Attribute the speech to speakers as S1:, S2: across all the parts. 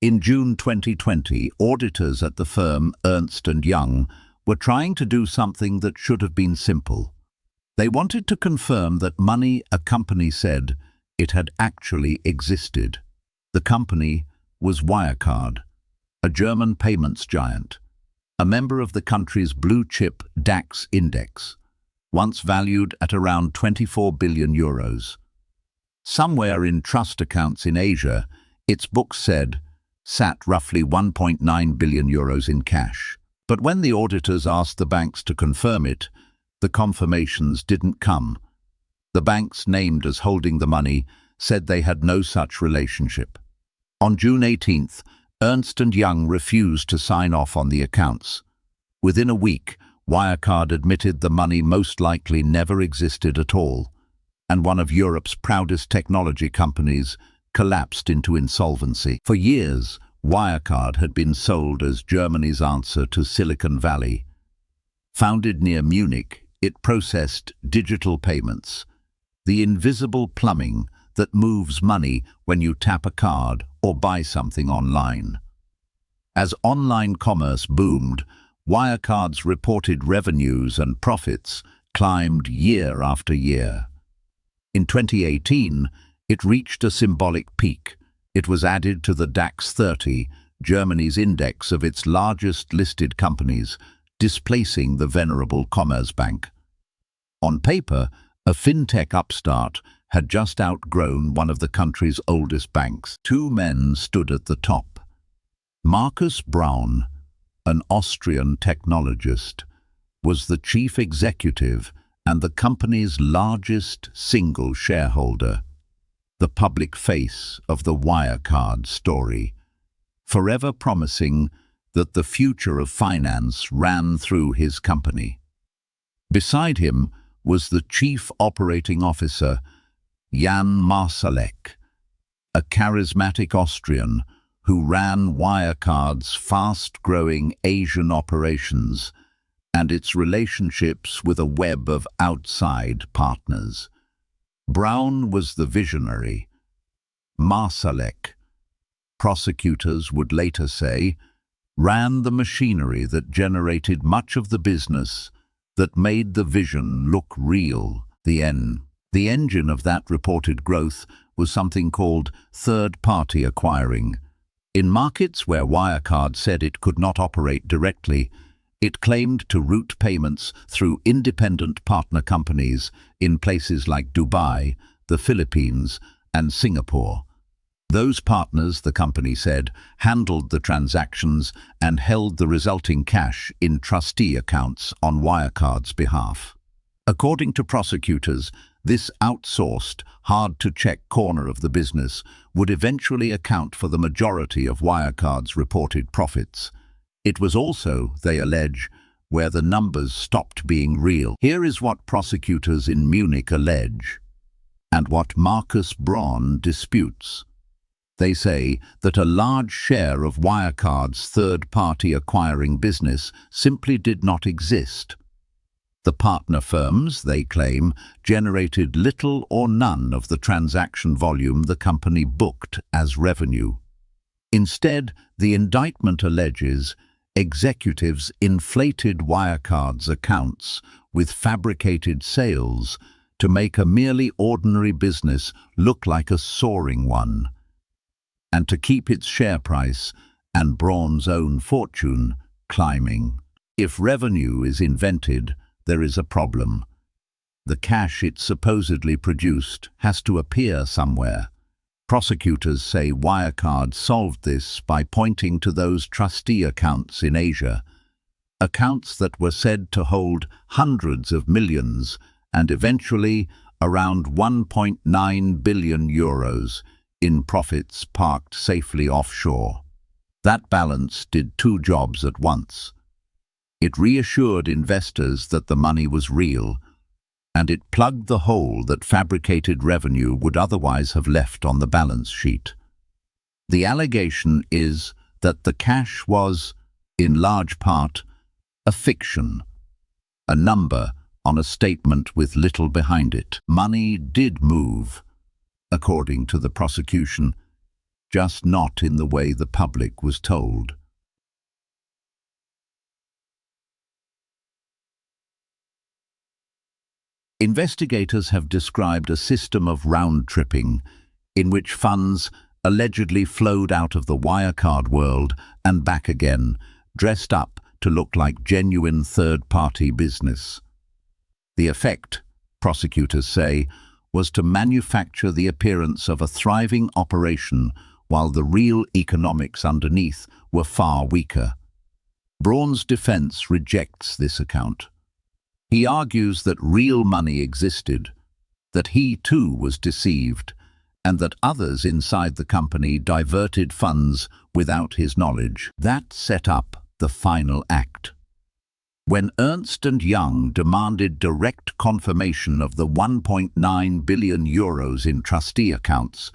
S1: In June 2020, auditors at the firm Ernst & Young were trying to do something that should have been simple. They wanted to confirm that money a company said it had actually existed. The company was Wirecard, a German payments giant, a member of the country's blue-chip DAX index, once valued at around 24 billion euros. Somewhere in trust accounts in Asia, its books said, sat roughly 1.9 billion euros in cash. But when the auditors asked the banks to confirm it, the confirmations didn't come. The banks named as holding the money said they had no such relationship. On June 18th, Ernst & Young refused to sign off on the accounts. Within a week, Wirecard admitted the money most likely never existed at all, and one of Europe's proudest technology companies collapsed into insolvency. For years, Wirecard had been sold as Germany's answer to Silicon Valley. Founded near Munich, it processed digital payments, the invisible plumbing that moves money when you tap a card or buy something online. As online commerce boomed, Wirecard's reported revenues and profits climbed year after year. In 2018, it reached a symbolic peak. It was added to the DAX 30, Germany's index of its largest listed companies, displacing the venerable Commerzbank. On paper, a fintech upstart had just outgrown one of the country's oldest banks. Two men stood at the top. Markus Braun, an Austrian technologist, was the chief executive and the company's largest single shareholder, the public face of the Wirecard story, forever promising that the future of finance ran through his company. Beside him was the chief operating officer, Jan Marsalek, a charismatic Austrian who ran Wirecard's fast-growing Asian operations and its relationships with a web of outside partners. Braun was the visionary. Marsalek, prosecutors would later say, ran the machinery that generated much of the business that made the vision look real. The engine of that reported growth was something called third-party acquiring. In markets where Wirecard said it could not operate directly, it claimed to route payments through independent partner companies in places like Dubai, the Philippines, and Singapore. Those partners, the company said, handled the transactions and held the resulting cash in trustee accounts on Wirecard's behalf. According to prosecutors, this outsourced, hard-to-check corner of the business would eventually account for the majority of Wirecard's reported profits. It was also, they allege, where the numbers stopped being real. Here is what prosecutors in Munich allege, and what Markus Braun disputes. They say that a large share of Wirecard's third-party acquiring business simply did not exist. The partner firms, they claim, generated little or none of the transaction volume the company booked as revenue. Instead, the indictment alleges executives inflated Wirecard's accounts with fabricated sales to make a merely ordinary business look like a soaring one, and to keep its share price and Braun's own fortune climbing. If revenue is invented, there is a problem. The cash it supposedly produced has to appear somewhere. Prosecutors say Wirecard solved this by pointing to those trustee accounts in Asia, accounts that were said to hold hundreds of millions and eventually around 1.9 billion euros in profits parked safely offshore. That balance did two jobs at once. It reassured investors that the money was real, and it plugged the hole that fabricated revenue would otherwise have left on the balance sheet. The allegation is that the cash was, in large part, a fiction, a number on a statement with little behind it. Money did move, according to the prosecution. just not in the way the public was told. Investigators have described a system of round-tripping in which funds allegedly flowed out of the Wirecard world and back again, dressed up to look like genuine third-party business. The effect, prosecutors say, was to manufacture the appearance of a thriving operation while the real economics underneath were far weaker. Braun's defense rejects this account. He argues that real money existed, that he too was deceived, and that others inside the company diverted funds without his knowledge. That set up the final act. When Ernst & Young demanded direct confirmation of the 1.9 billion euros in trustee accounts,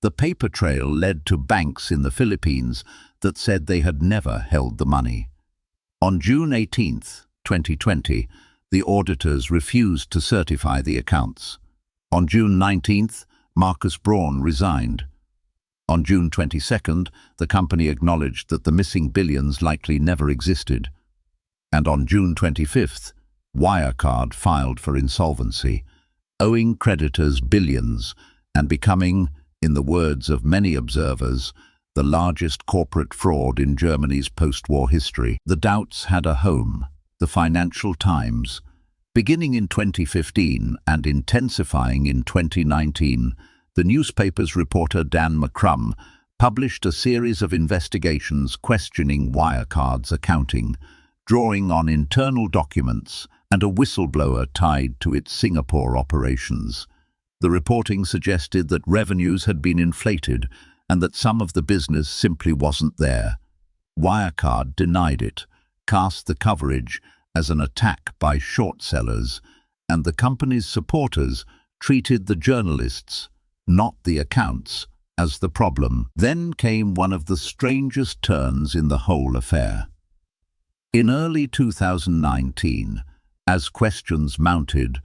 S1: the paper trail led to banks in the Philippines that said they had never held the money. On June 18, 2020, the auditors refused to certify the accounts. On June 19, Markus Braun resigned. On June 22, the company acknowledged that the missing billions likely never existed. And on June 25, Wirecard filed for insolvency, owing creditors billions and becoming, in the words of many observers, the largest corporate fraud in Germany's post-war history. The doubts had a home, the Financial Times. Beginning in 2015 and intensifying in 2019, the newspaper's reporter Dan McCrum published a series of investigations questioning Wirecard's accounting, drawing on internal documents and a whistleblower tied to its Singapore operations. The reporting suggested that revenues had been inflated and that some of the business simply wasn't there. Wirecard denied it, cast the coverage as an attack by short sellers, and the company's supporters treated the journalists, not the accounts, as the problem. Then came one of the strangest turns in the whole affair. In early 2019, as questions mounted,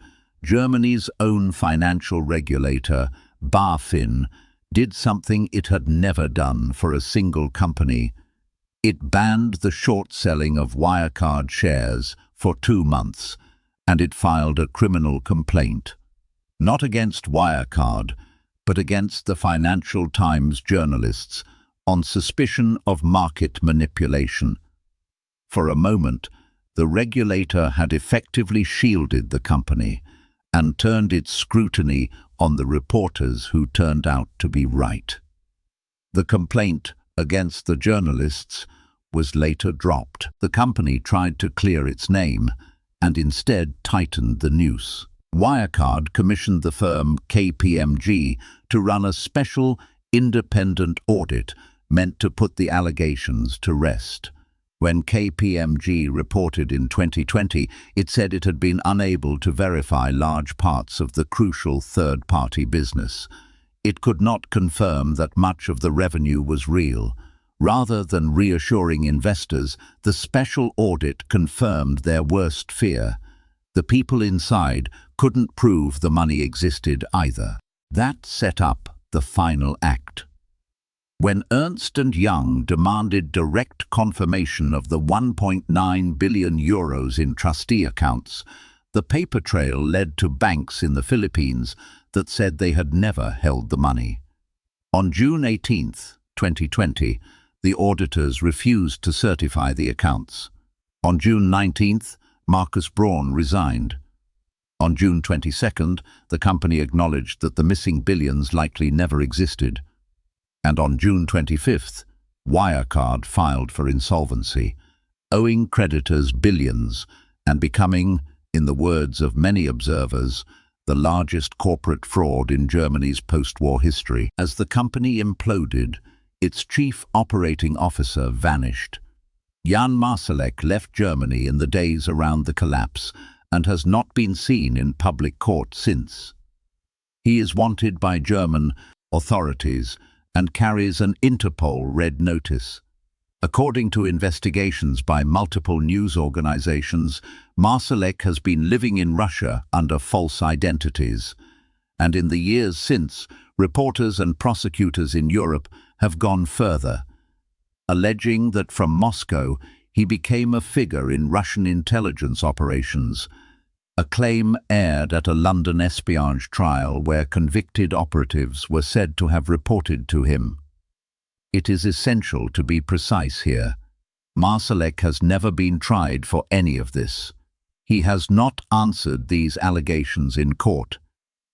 S1: Germany's own financial regulator, BaFin, did something it had never done for a single company. It banned the short selling of Wirecard shares for 2 months, and it filed a criminal complaint, not against Wirecard, but against the Financial Times journalists on suspicion of market manipulation. For a moment, the regulator had effectively shielded the company and turned its scrutiny on the reporters who turned out to be right. The complaint against the journalists was later dropped. The company tried to clear its name and instead tightened the noose. Wirecard commissioned the firm KPMG to run a special, independent audit meant to put the allegations to rest. When KPMG reported in 2020, it said it had been unable to verify large parts of the crucial third-party business. It could not confirm that much of the revenue was real. Rather than reassuring investors, the special audit confirmed their worst fear. The people inside couldn't prove the money existed either. That set up the final act. When Ernst & Young demanded direct confirmation of the 1.9 billion euros in trustee accounts, the paper trail led to banks in the Philippines that said they had never held the money. On June 18, 2020, the auditors refused to certify the accounts. On June 19, Markus Braun resigned. On June 22, the company acknowledged that the missing billions likely never existed. And on June 25, Wirecard filed for insolvency, owing creditors billions and becoming, in the words of many observers, the largest corporate fraud in Germany's post-war history. As the company imploded, its chief operating officer vanished. Jan Marsalek left Germany in the days around the collapse and has not been seen in public court since. He is wanted by German authorities and carries an Interpol red notice. According to investigations by multiple news organizations, Marsalek has been living in Russia under false identities, and in the years since, reporters and prosecutors in Europe have gone further, alleging that from Moscow he became a figure in Russian intelligence operations, a claim aired at a London espionage trial where convicted operatives were said to have reported to him. It is essential to be precise here. Marsalek has never been tried for any of this. He has not answered these allegations in court.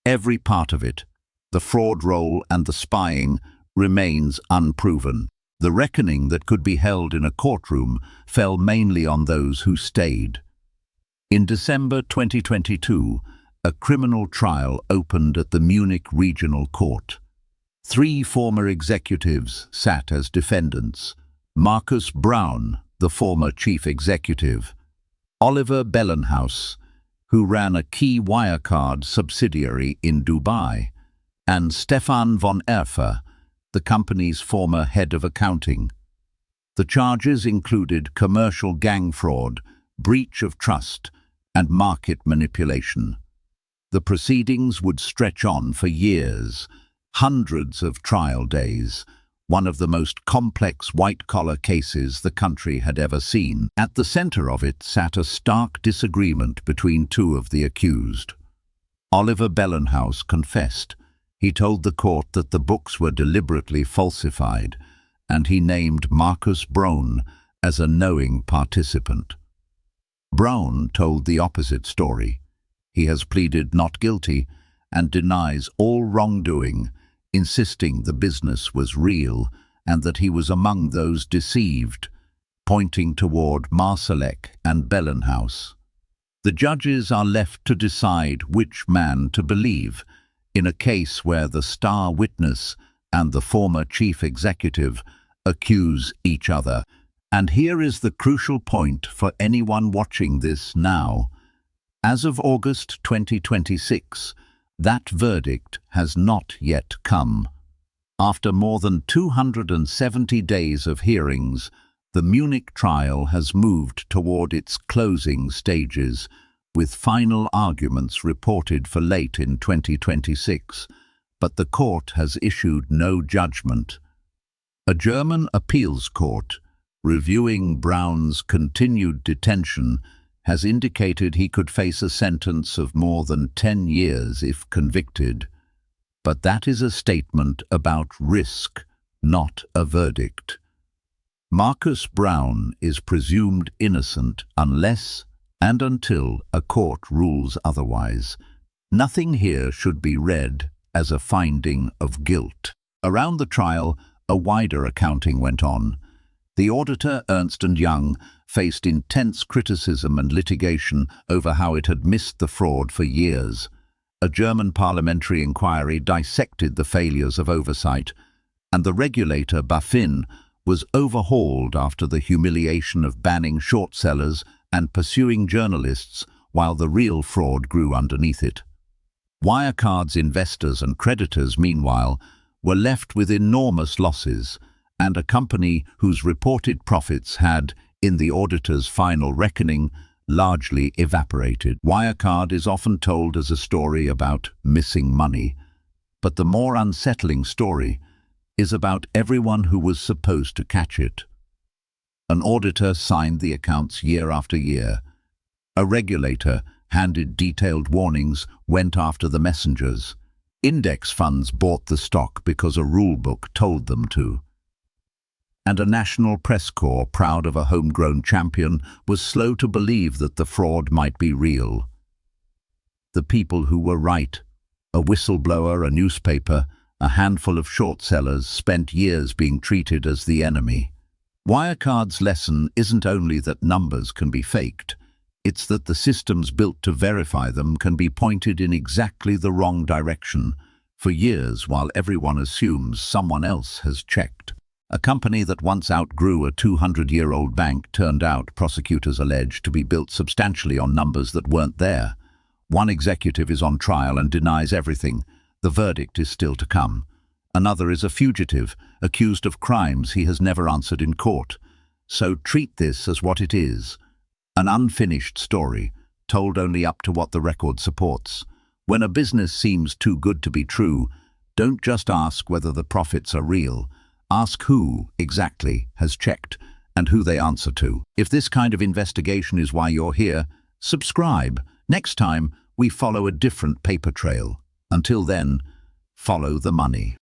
S1: Every part of it, the fraud role and the spying, remains unproven. The reckoning that could be held in a courtroom fell mainly on those who stayed. In December 2022, a criminal trial opened at the Munich Regional Court. 3 former executives sat as defendants: Markus Braun, the former chief executive; Oliver Bellenhaus, who ran a key Wirecard subsidiary in Dubai; and Stefan von Erfer, the company's former head of accounting. The charges included commercial gang fraud, breach of trust, and market manipulation. The proceedings would stretch on for years, hundreds of trial days, one of the most complex white-collar cases the country had ever seen. At the center of it sat a stark disagreement between 2 of the accused. Oliver Bellenhaus confessed. He told the court that the books were deliberately falsified, and he named Markus Braun as a knowing participant. Braun told the opposite story. He has pleaded not guilty and denies all wrongdoing, insisting the business was real and that he was among those deceived, pointing toward Marsalek and Bellenhaus. The judges are left to decide which man to believe in a case where the star witness and the former chief executive accuse each other. And here is the crucial point for anyone watching this now. As of August 2026, that verdict has not yet come. After more than 270 days of hearings, the Munich trial has moved toward its closing stages, with final arguments reported for late in 2026, but the court has issued no judgment. A German appeals court, reviewing Braun's continued detention, has indicated he could face a sentence of more than 10 years if convicted. But that is a statement about risk, not a verdict. Markus Braun is presumed innocent unless and until a court rules otherwise. Nothing here should be read as a finding of guilt. Around the trial, a wider accounting went on. The auditor, Ernst & Young, faced intense criticism and litigation over how it had missed the fraud for years. A German parliamentary inquiry dissected the failures of oversight, and the regulator, BaFin, was overhauled after the humiliation of banning short sellers and pursuing journalists while the real fraud grew underneath it. Wirecard's investors and creditors, meanwhile, were left with enormous losses, and a company whose reported profits had, in the auditor's final reckoning, largely evaporated. Wirecard is often told as a story about missing money, but the more unsettling story is about everyone who was supposed to catch it. An auditor signed the accounts year after year. A regulator handed detailed warnings, went after the messengers. Index funds bought the stock because a rule book told them to. And a national press corps, proud of a homegrown champion, was slow to believe that the fraud might be real. The people who were right, a whistleblower, a newspaper, a handful of short sellers, spent years being treated as the enemy. Wirecard's lesson isn't only that numbers can be faked, it's that the systems built to verify them can be pointed in exactly the wrong direction for years while everyone assumes someone else has checked. A company that once outgrew a 200-year-old bank turned out, prosecutors allege, to be built substantially on numbers that weren't there. One executive is on trial and denies everything. The verdict is still to come. Another is a fugitive, accused of crimes he has never answered in court. So treat this as what it is. An unfinished story, told only up to what the record supports. When a business seems too good to be true, don't just ask whether the profits are real. Ask who, exactly, has checked and who they answer to. If this kind of investigation is why you're here, subscribe. Next time, we follow a different paper trail. Until then, follow the money.